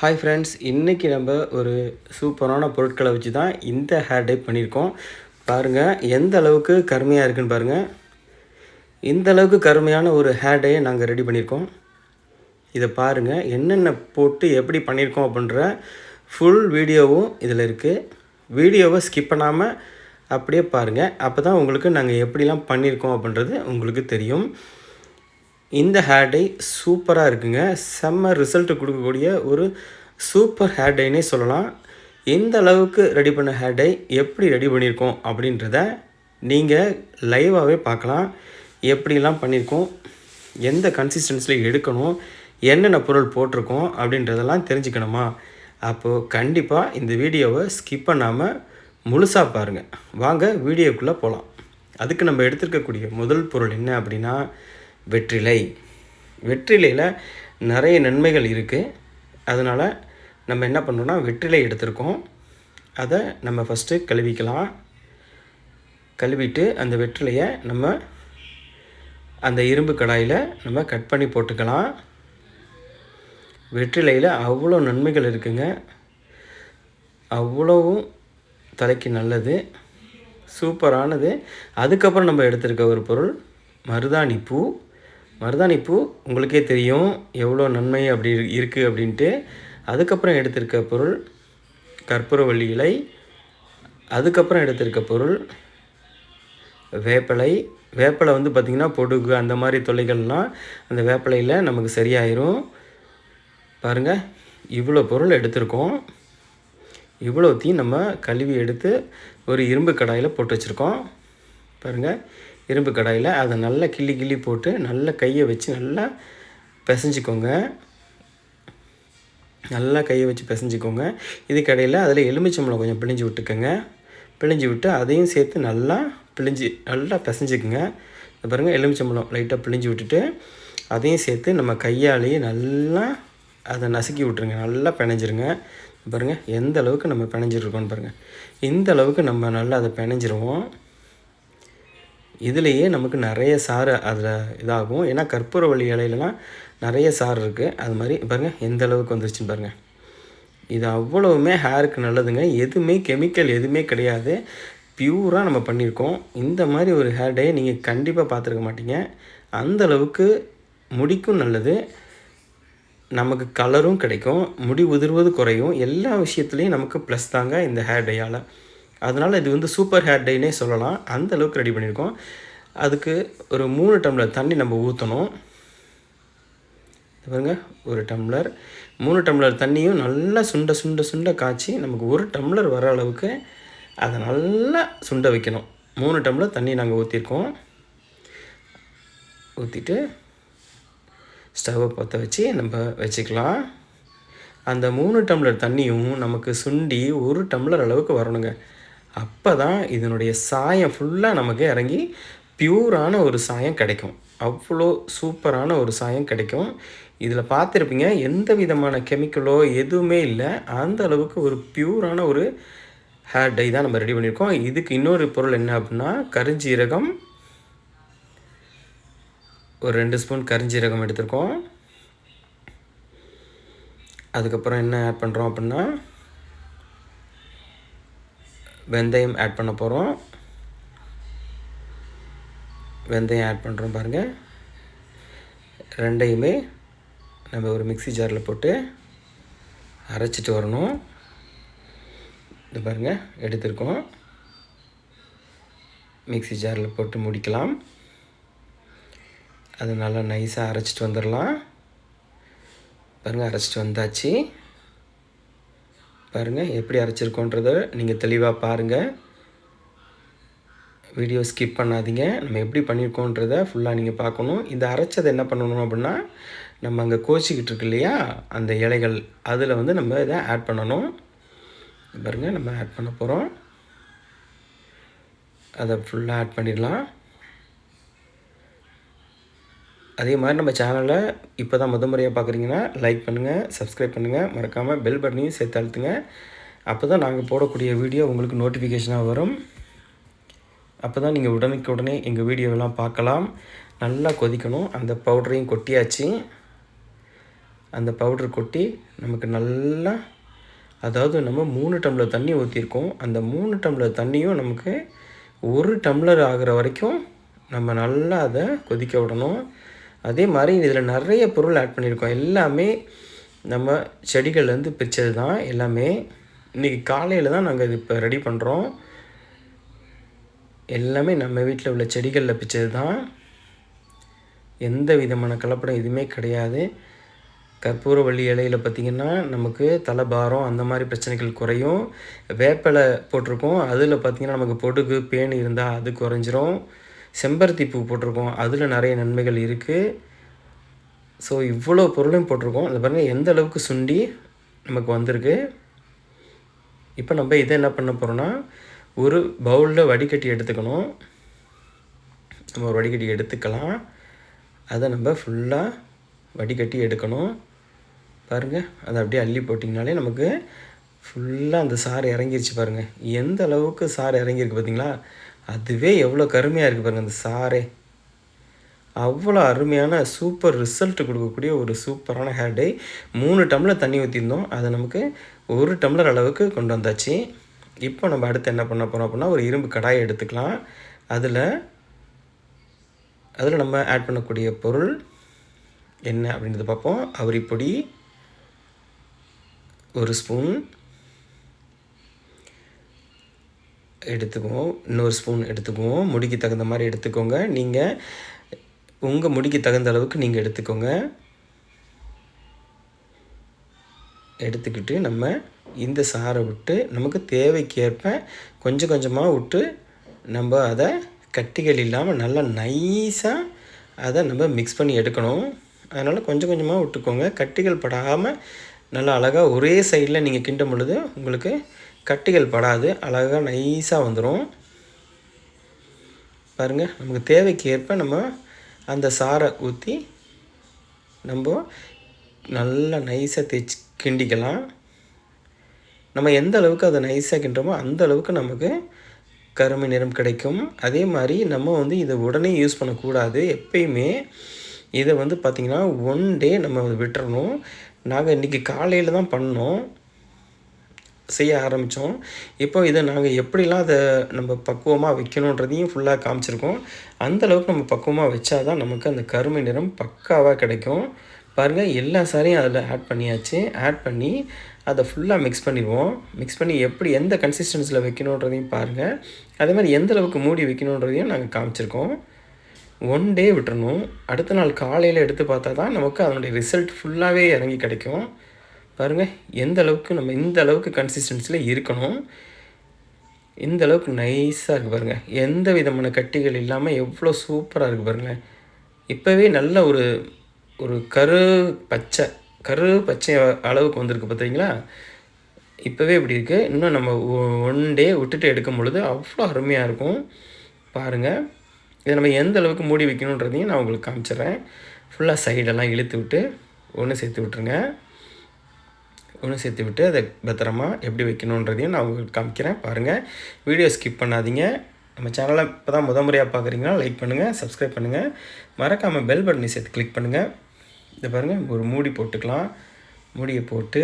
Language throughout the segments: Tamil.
ஹாய் ஃப்ரெண்ட்ஸ், இன்றைக்கி நம்ம ஒரு சூப்பரான பொருட்களை வச்சு தான் இந்த ஹேர் டை பண்ணியிருக்கோம். பாருங்கள் எந்த அளவுக்கு கருமையாக இருக்குதுன்னு பாருங்கள். இந்த அளவுக்கு கருமையான ஒரு ஹேர் டையை நாங்கள் ரெடி பண்ணியிருக்கோம். இதை பாருங்கள், என்னென்ன போட்டு எப்படி பண்ணியிருக்கோம் அப்படின்ற ஃபுல் வீடியோவும் இதில் இருக்குது. வீடியோவை ஸ்கிப் பண்ணாமல் அப்படியே பாருங்கள். அப்போ தான் உங்களுக்கு நாங்கள் எப்படிலாம் பண்ணியிருக்கோம் அப்படின்றது உங்களுக்கு தெரியும். இந்த ஹேர் டை சூப்பராக இருக்குங்க. செம்ம ரிசல்ட் கொடுக்கக்கூடிய ஒரு சூப்பர் ஹேர் டைனே சொல்லலாம். இந்த அளவுக்கு ரெடி பண்ண ஹேர் டை எப்படி ரெடி பண்ணியிருக்கோம் அப்படின்றத நீங்கள் லைவாகவே பார்க்கலாம். எப்படிலாம் பண்ணியிருக்கோம், எந்த கன்சிஸ்டன்சியில் எடுக்கணும், என்னென்ன பொருள் போட்டிருக்கோம் அப்படின்றதெல்லாம் தெரிஞ்சுக்கணுமா? அப்போது கண்டிப்பாக இந்த வீடியோவை ஸ்கிப் பண்ணாமல் முழுசாக பாருங்கள். வாங்க வீடியோக்குள்ளே போகலாம். அதுக்கு நம்ம எடுத்துருக்கக்கூடிய முதல் பொருள் என்ன அப்படின்னா வெற்றிலை. வெற்றிலையில் நிறைய நன்மைகள் இருக்குது. அதனால் நம்ம என்ன பண்ணுறோன்னா வெற்றிலை எடுத்துருக்கோம். அதை நம்ம ஃபஸ்ட்டு கழுவிக்கலாம். கழுவிட்டு அந்த வெற்றிலையை நம்ம அந்த இரும்பு கடாயில் நம்ம கட் பண்ணி போட்டுக்கலாம். வெற்றிலையில் அவ்வளோ நன்மைகள் இருக்குங்க. அவ்வளவும் தலைக்கு நல்லது, சூப்பரானது. அதுக்கப்புறம் நம்ம எடுத்துருக்க ஒரு பொருள் மருதாணி பூ. மருதாணி பூ உங்களுக்கே தெரியும் எவ்வளோ நன்மை அப்படி இருக்குது அப்படின்ட்டு. அதுக்கப்புறம் எடுத்திருக்க பொருள் கற்பூரவள்ளி இலை. அதுக்கப்புறம் எடுத்திருக்க பொருள் வேப்பிலை. வேப்பிலை வந்து பார்த்திங்கன்னா பொடுகு அந்த மாதிரி தொல்லைகள்லாம் அந்த வேப்பிலையில் நமக்கு சரியாயிரும். பாருங்கள், இவ்வளோ பொருள் எடுத்திருக்கோம். இவ்வளோத்தையும் நம்ம கழுவி எடுத்து ஒரு இரும்பு கடாயில் போட்டு வச்சுருக்கோம். பாருங்கள், இரும்பு கடாயில் அதை நல்லா கிள்ளி போட்டு நல்லா கையை வச்சு நல்லா பிசைஞ்சிக்கோங்க. நல்லா கையை வச்சு பிசைஞ்சிக்கோங்க. இதுக்கடையில் அதில் எலுமிச்சம்பழம் கொஞ்சம் பிழிஞ்சு விட்டுக்கோங்க. பிழிஞ்சு விட்டு அதையும் சேர்த்து நல்லா நல்லா பிசைஞ்சிக்குங்க. பாருங்கள், எலுமிச்சம்பழம் லைட்டாக பிழிஞ்சு விட்டுட்டு அதையும் சேர்த்து நம்ம கையாலேயே நல்லா அதை நசுக்கி விட்ருங்க. நல்லா பிணைஞ்சிருங்க. பாருங்கள் எந்த அளவுக்கு நம்ம பிணைஞ்சிருக்கோன்னு பாருங்கள். இந்த அளவுக்கு நம்ம நல்லா அதை பிணைஞ்சிருவோம். இதுலேயே நமக்கு நிறைய சாறு அதில் இதாகும். ஏன்னா கற்பூரவள்ளி இலையிலலாம் நிறைய சாறு இருக்குது. அது மாதிரி பாருங்கள் எந்த அளவுக்கு வந்துருச்சுன்னு பாருங்கள். இது அவ்வளவுமே ஹேருக்கு நல்லதுங்க. எதுவுமே கெமிக்கல் எதுவுமே கிடையாது. பியூராக நம்ம பண்ணியிருக்கோம். இந்த மாதிரி ஒரு ஹேர் டையை நீங்கள் கண்டிப்பாக பார்த்துருக்க மாட்டீங்க. அந்த அளவுக்கு முடிக்கும் நல்லது, நமக்கு கலரும் கிடைக்கும், முடி உதிர்வது குறையும். எல்லா விஷயத்துலேயும் நமக்கு ப்ளஸ் தாங்க இந்த ஹேர் டையால். அதனால் இது வந்து சூப்பர் ஹேர் டைனே சொல்லலாம். அந்த அளவுக்கு ரெடி பண்ணியிருக்கோம். அதுக்கு ஒரு 3 டம்ளர் தண்ணி நம்ம ஊற்றணும். பாருங்க, ஒரு டம்ளர் 3 டம்ளர் தண்ணியும் நல்லா சுண்ட காய்ச்சி நமக்கு 1 டம்ளர் வர அளவுக்கு அதை நல்லா சுண்ட வைக்கணும். 3 டம்ளர் தண்ணி நாங்கள் ஊற்றிருக்கோம். ஊற்றிட்டு ஸ்டவ்வை பற்ற வச்சு நம்ம வச்சுக்கலாம். அந்த 3 டம்ளர் தண்ணியும் நமக்கு சுண்டி 1 டம்ளர் அளவுக்கு வரணுங்க. அப்போ தான் இதனுடைய சாயம் ஃபுல்லாக நமக்கு இறங்கி பியூரான ஒரு சாயம் கிடைக்கும். அவ்வளோ சூப்பரான ஒரு சாயம் கிடைக்கும். இதில் பார்த்துருப்பீங்க, எந்த விதமான கெமிக்கலோ எதுவுமே இல்லை. அந்த அளவுக்கு ஒரு பியூரான ஒரு ஹேர் டை தான் நம்ம ரெடி பண்ணியிருக்கோம். இதுக்கு இன்னொரு பொருள் என்ன அப்படின்னா கருஞ்சீரகம். ஒரு 2 ஸ்பூன் கருஞ்சீரகம் எடுத்துருக்கோம். அதுக்கப்புறம் என்ன ஆட் பண்ணுறோம் அப்படின்னா வெந்தயம் ஆட் பண்ண போகிறோம். வெந்தயம் ஆட் பண்ணுறோம். பாருங்கள், ரெண்டையுமே நம்ம ஒரு மிக்ஸி ஜாரில் போட்டு அரைச்சிட்டு வரணும். இது பாருங்கள் எடுத்துருக்கோம். மிக்ஸி ஜாரில் போட்டு முடிக்கலாம். அது நல்லா நைஸாக அரைச்சிட்டு வந்துடலாம். பாருங்கள், அரைச்சிட்டு வந்தாச்சு. பாருங்கள் எப்படி அரைச்சிருக்கோன்றதை நீங்கள் தெளிவாக பாருங்கள். வீடியோ ஸ்கிப் பண்ணாதீங்க. நம்ம எப்படி பண்ணியிருக்கோன்றதை ஃபுல்லாக நீங்கள் பார்க்கணும். இந்த அரைச்சதை என்ன பண்ணணும் அப்படின்னா நம்ம அங்கே கோச்சிக்கிட்டு இருக்கு இல்லையா அந்த இலைகள், அதில் வந்து நம்ம இதை ஆட் பண்ணணும். பாருங்கள், நம்ம ஆட் பண்ண போகிறோம். அதை ஃபுல்லாக ஆட் பண்ணிடலாம். அதே மாதிரி நம்ம சேனலை இப்போ தான் முறையாக பார்க்குறீங்கன்னா லைக் பண்ணுங்கள், சப்ஸ்கிரைப் பண்ணுங்கள், மறக்காமல் பெல் பட்டனையும் சேர்த்து அழுத்துங்க. அப்போ தான் நாங்கள் போடக்கூடிய வீடியோ உங்களுக்கு நோட்டிஃபிகேஷனாக வரும். அப்போ தான் நீங்கள் உடனே எங்கள் வீடியோவெல்லாம் பார்க்கலாம். நல்லா கொதிக்கணும். அந்த பவுடரையும் கொட்டியாச்சு. அந்த பவுடர் கொட்டி நமக்கு நல்லா, அதாவது நம்ம 3 டம்ளர் தண்ணி ஊற்றிருக்கோம். அந்த 3 டம்ளர் தண்ணியும் நமக்கு 1 டம்ளர் ஆகிற வரைக்கும் நம்ம நல்லா அதை கொதிக்க விடணும். அதே மாதிரி இதில் நிறைய பொருள் ஆட் பண்ணியிருக்கோம். எல்லாமே நம்ம செடிகள்லேருந்து பிரித்தது தான் எல்லாமே. இன்றைக்கி காலையில் தான் நாங்கள் இது இப்போ ரெடி பண்ணுறோம். எல்லாமே நம்ம வீட்டில் உள்ள செடிகளில் பிரித்தது தான். எந்த விதமான கலப்படம் எதுவுமே கிடையாது. கற்பூரவள்ளி இலையில் பார்த்திங்கன்னா நமக்கு தலைபாரம் அந்த மாதிரி பிரச்சனைகள் குறையும். வேப்பிலை போட்டிருக்கோம், அதில் பார்த்திங்கன்னா நமக்கு பொடுகு பேன் இருந்தால் அது குறைஞ்சிரும். செம்பருத்தி பூ போட்டிருக்கோம், அதில் நிறைய நன்மைகள் இருக்குது. ஸோ இவ்வளோ பொருளையும் போட்டிருக்கோம். அது பாருங்கள் எந்த அளவுக்கு சுண்டி நமக்கு வந்திருக்கு. இப்போ நம்ம இதை என்ன பண்ண போகிறோன்னா, ஒரு பவுலில் வடிகட்டி எடுத்துக்கணும். நம்ம ஒரு வடிகட்டி எடுத்துக்கலாம். அதை நம்ம ஃபுல்லாக வடிகட்டி எடுக்கணும். பாருங்கள், அதை அப்படியே அள்ளி போட்டிங்கனாலே நமக்கு ஃபுல்லாக அந்த சாறு இறங்கிருச்சு. பாருங்கள் எந்த அளவுக்கு சாறு இறங்கியிருக்கு பார்த்திங்களா? அதுவே எவ்வளோ கருமையாக இருக்குது பாருங்கள் அந்த சாரே. அவ்வளோ அருமையான சூப்பர் ரிசல்ட் கொடுக்கக்கூடிய ஒரு சூப்பரான ஹேர் டை. 3 டம்ளர் தண்ணி ஊற்றிருந்தோம், அதை நமக்கு 1 டம்ளர் அளவுக்கு கொண்டு வந்தாச்சு. இப்போ நம்ம அடுத்து என்ன பண்ண போகிறோம் அப்படின்னா, ஒரு இரும்பு கடாயை எடுத்துக்கலாம். அதில் நம்ம ஆட் பண்ணக்கூடிய பொருள் என்ன அப்படின்றத பார்ப்போம். அவரிப்பொடி 1 ஸ்பூன் எடுத்துக்குவோம். இன்னொரு ஸ்பூன் எடுத்துக்குவோம். முடிக்கு தகுந்த மாதிரி எடுத்துக்கோங்க. நீங்கள் உங்கள் முடிக்கு தகுந்த அளவுக்கு நீங்கள் எடுத்துக்கோங்க. எடுத்துக்கிட்டு நம்ம இந்த சாறை விட்டு நமக்கு தேவைக்கேற்ப கொஞ்சம் கொஞ்சமாக விட்டு நம்ம அதை கட்டிகள் இல்லாமல் நல்லா நைஸாக அதை நம்ம மிக்ஸ் பண்ணி எடுக்கணும். அதனால் கொஞ்சம் கொஞ்சமாக விட்டுக்கோங்க. கட்டிகள் படாமல் நல்லா அழகாக ஒரே சைடில் நீங்கள் கிண்டும் பொழுது உங்களுக்கு கட்டிகள் படாது, அழகாக நைஸாக வந்துடும். பாருங்கள், நமக்கு தேவைக்கு ஏற்ப நம்ம அந்த சாறை ஊற்றி நம்ம நல்லா நைஸாக தேய்ச்சி கிண்டிக்கலாம். நம்ம எந்த அளவுக்கு அதை நைஸாக கிண்டுறோமோ அந்த அளவுக்கு நமக்கு கருமை நிறம் கிடைக்கும். அதே மாதிரி நம்ம வந்து இதை உடனே யூஸ் பண்ணக்கூடாது. எப்பயுமே இதை வந்து பார்த்திங்கன்னா 1 டே நம்ம விட்டுறணும். நாங்கள் இன்றைக்கி காலையில் தான் பண்ணோம், செய்ய ஆரம்பித்தோம். இப்போ இதை நாங்கள் எப்படிலாம் அதை நம்ம பக்குவமாக வைக்கணுன்றதையும் ஃபுல்லாக காமிச்சிருக்கோம். அந்தளவுக்கு நம்ம பக்குவமாக வச்சா தான் நமக்கு அந்த கருமை நிறம் பக்காவாக கிடைக்கும். பாருங்கள், எல்லா சாரையும் அதில் ஆட் பண்ணியாச்சு. ஆட் பண்ணி அதை ஃபுல்லாக மிக்ஸ் பண்ணிடுவோம். மிக்ஸ் பண்ணி எப்படி எந்த கன்சிஸ்டன்சியில் வைக்கணுன்றதையும் பாருங்கள். அதே மாதிரி எந்த அளவுக்கு மூடி வைக்கணுன்றதையும் நாங்கள் காமிச்சிருக்கோம். 1 டே விட்டுறணும். அடுத்த நாள் காலையில் எடுத்து பார்த்தா தான் நமக்கு அதனுடைய ரிசல்ட் ஃபுல்லாகவே இறங்கி கிடைக்கும். பாருங்கள், எந்த அளவுக்கு நம்ம இந்த அளவுக்கு கன்சிஸ்டன்சியில் இருக்கணும். இந்த அளவுக்கு நைஸாக இருக்குது பாருங்கள். எந்த விதமான கட்டிகள் இல்லாமல் எவ்வளோ சூப்பராக இருக்குது பாருங்களேன். இப்போவே நல்ல ஒரு கரு பச்சை அளவுக்கு வந்திருக்கு பார்த்தீங்களா? இப்போவே இப்படி இருக்குது. இன்னும் நம்ம 1 டே விட்டுட்டு எடுக்கும் பொழுது அவ்வளோ அருமையாக இருக்கும். பாருங்கள், இதை நம்ம எந்த அளவுக்கு மூடி வைக்கணுன்றதையும் நான் உங்களுக்கு காமிச்சிட்றேன். ஃபுல்லாக சைடெல்லாம் இழுத்து விட்டு ஒன்று சேர்த்து விட்டுருங்க. ஒன்று சேர்த்து விட்டு அதை பத்திரமா எப்படி வைக்கணுன்றதையும் நான் உங்களுக்கு காமிக்கிறேன். பாருங்கள், வீடியோ ஸ்கிப் பண்ணாதீங்க. நம்ம சேனலை இப்போ தான் முறையாக பார்க்குறீங்கன்னா லைக் பண்ணுங்கள், சப்ஸ்கிரைப் பண்ணுங்கள், மறக்காமல் பெல் பட்டனை சேர்த்து கிளிக் பண்ணுங்கள். இதை பாருங்கள், ஒரு மூடி போட்டுக்கலாம். மூடியை போட்டு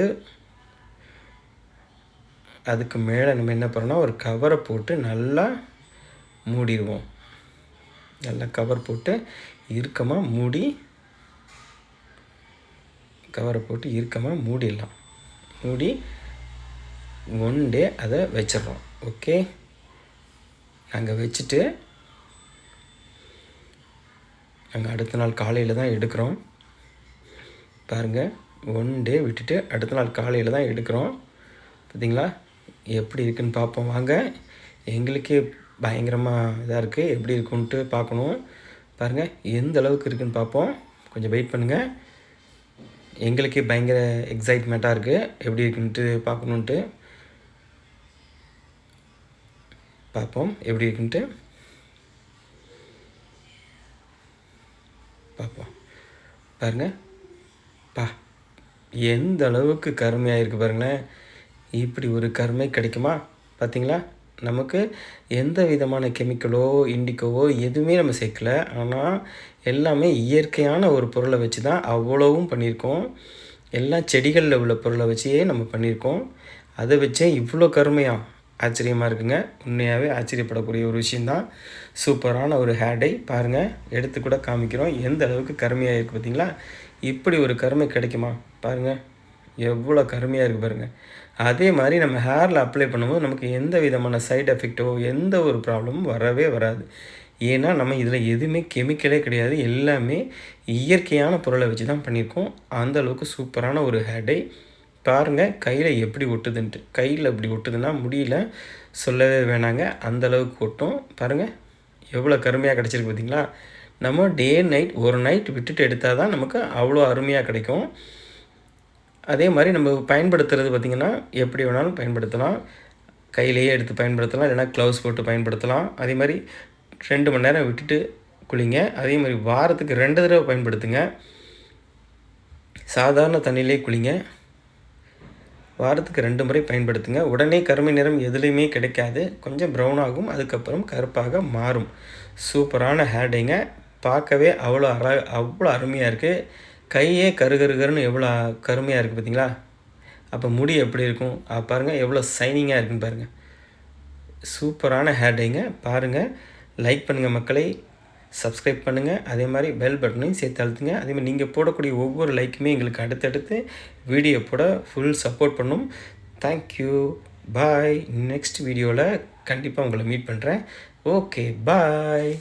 அதுக்கு மேலே நம்ம என்ன பண்ணோம்னா ஒரு கவரை போட்டு நல்லா மூடிடுவோம். நல்லா கவர் போட்டு இறுக்கமாக மூடிடலாம். மூடி 1 டே அதை வச்சிடறோம். ஓகே, நாங்கள் வச்சுட்டு நாங்கள் அடுத்த நாள் காலையில் தான் எடுக்கிறோம். பாருங்கள், 1 டே விட்டுட்டு அடுத்த நாள் காலையில் தான் எடுக்கிறோம். பார்த்திங்களா எப்படி இருக்குதுன்னு பார்ப்போம் வாங்க. எங்களுக்கே பயங்கரமாக இதாக இருக்குது, எப்படி இருக்குன்ட்டு பார்க்கணும். பாருங்கள், எந்த அளவுக்கு இருக்குதுன்னு பார்ப்போம். கொஞ்சம் வெயிட் பண்ணுங்கள். எங்களுக்கே பயங்கர எக்ஸைட்மெண்ட்டாக இருக்குது, எப்படி இருக்குன்ட்டு பார்க்கணுன்ட்டு. பார்ப்போம் எப்படி இருக்குன்ட்டு பார்ப்போம். பாருங்கள், எந்த அளவுக்கு கருமையாக இருக்குது பாருங்களேன். இப்படி ஒரு கருமை கிடைக்குமா? பார்த்திங்களா? நமக்கு எந்த விதமான கெமிக்கலோ இண்டிகோவோ எதுவுமே நம்ம சேர்க்கல. ஆனால் எல்லாமே இயற்கையான ஒரு பொருளை வச்சு தான் அவ்வளவும் பண்ணியிருக்கோம். எல்லாம் செடிகளில் உள்ள பொருளை வச்சே நம்ம பண்ணியிருக்கோம். அதை வச்சே இவ்வளோ கருமையாக ஆச்சரியமாக இருக்குங்க. உண்மையாகவே ஆச்சரியப்படக்கூடிய ஒரு விஷயந்தான். சூப்பரான ஒரு ஹேர் டை பாருங்கள், எடுத்து கூட காமிக்கிறோம். எந்த அளவுக்கு கருமையாக இருக்குது பார்த்தீங்களா? இப்படி ஒரு கருமை கிடைக்குமா பாருங்கள், எவ்வளோ கருமையாக இருக்குது பாருங்கள். அதே மாதிரி நம்ம ஹேரில் அப்ளை பண்ணும்போது நமக்கு எந்த விதமான சைடு எஃபெக்ட்டோ எந்த ஒரு ப்ராப்ளமும் வரவே வராது. ஏன்னா நம்ம இதில் எதுவுமே கெமிக்கலே கிடையாது, எல்லாமே இயற்கையான பொருளை வச்சு தான் பண்ணியிருக்கோம். அந்த அளவுக்கு சூப்பரான ஒரு ஹேர் டை பாருங்கள். கையில் எப்படி ஒட்டுதுன்ட்டு, கையில் எப்படி ஒட்டுதுன்னா முடியல சொல்லவே வேணாங்க, அந்தளவுக்கு ஒட்டும். பாருங்கள் எவ்வளோ கருமையாக கிடச்சிருக்கு பார்த்தீங்களா? நம்ம டே நைட் ஒரு நைட் விட்டுட்டு எடுத்தால் தான் நமக்கு அவ்வளோ அருமையாக கிடைக்கும். அதே மாதிரி நம்ம பயன்படுத்துகிறது பார்த்திங்கன்னா எப்படி வேணாலும் பயன்படுத்தலாம். கையிலேயே எடுத்து பயன்படுத்தலாம், இல்லைனா க்ளவுஸ் போட்டு பயன்படுத்தலாம். அதே மாதிரி 2 மணி நேரம் விட்டுட்டு குளிங்க. அதே மாதிரி வாரத்துக்கு 2 தடவை பயன்படுத்துங்க. சாதாரண தண்ணியிலே குளிங்க. வாரத்துக்கு 2 முறை பயன்படுத்துங்க. உடனே கருமை நிறம் எதுலேயுமே கிடைக்காது, கொஞ்சம் ப்ரௌன் ஆகும், அதுக்கப்புறம் கருப்பாக மாறும். சூப்பரான ஹேர் டைங்க. பார்க்கவே அவ்வளோ அருமையாக இருக்குது. கையே கருகருகருன்னு எவ்வளோ கருமையாக இருக்குது பார்த்தீங்களா? அப்போ முடி எப்படி இருக்கும் பாருங்கள், எவ்வளோ ஷைனிங்காக இருக்குன்னு பாருங்கள். சூப்பரான ஹேர் டைங்க. பாருங்கள், லைக் பண்ணுங்கள் மக்களை, சப்ஸ்கிரைப் பண்ணுங்கள். அதே மாதிரி பெல் பட்டனையும் சேர்த்து அழுத்துங்க. அதே மாதிரி நீங்கள் போடக்கூடிய ஒவ்வொரு லைக்குமே எங்களுக்கு அடுத்தடுத்து வீடியோ போட ஃபுல் சப்போர்ட் பண்ணும். தேங்க்யூ, பாய். நெக்ஸ்ட் வீடியோவில் கண்டிப்பாக உங்களை மீட் பண்ணுறேன். ஓகே, பாய்.